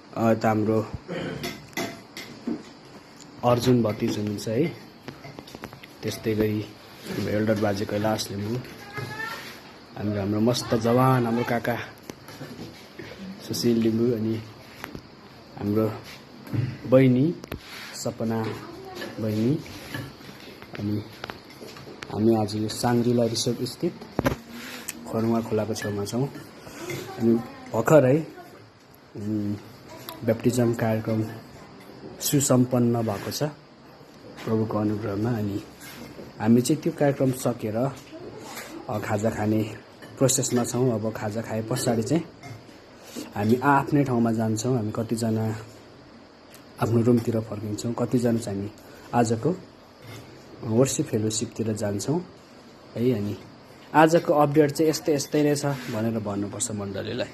त हाम्रो अर्जुन भतिज हुनुहुन्छ है। त्यस्तै गरी एल्डर बाजे कैलाश लिम्बू, हाम्रो मस्त जवान हाम्रो काका सुशील लिम्बू, अनि हाम्रो बहिनी सपना बहिनी। अनि हामी आज यो साङ्ग्रिला रिसोर्ट स्थित खरुवा खोलाको छेउमा छौँ। अनि भर्खरै ब्याप्टिजम कार्यक्रम सुसम्पन्न भएको छ प्रभुको अनुग्रहमा। अनि हामी चाहिँ त्यो कार्यक्रम सकेर खाजा खाने प्रोसेसमा छौँ। अब खाजा खाए पछाडि चाहिँ हामी आफ्नै ठाउँमा जान्छौँ। हामी कतिजना आफ्नो रुमतिर फर्किन्छौँ, कतिजना चाहिँ हामी आजको वर्सिप फेलोसिपतिर जान्छौँ है। अनि आजको अपडेट चाहिँ यस्तै नै छ भनेर भन्नुपर्छ मण्डलीलाई।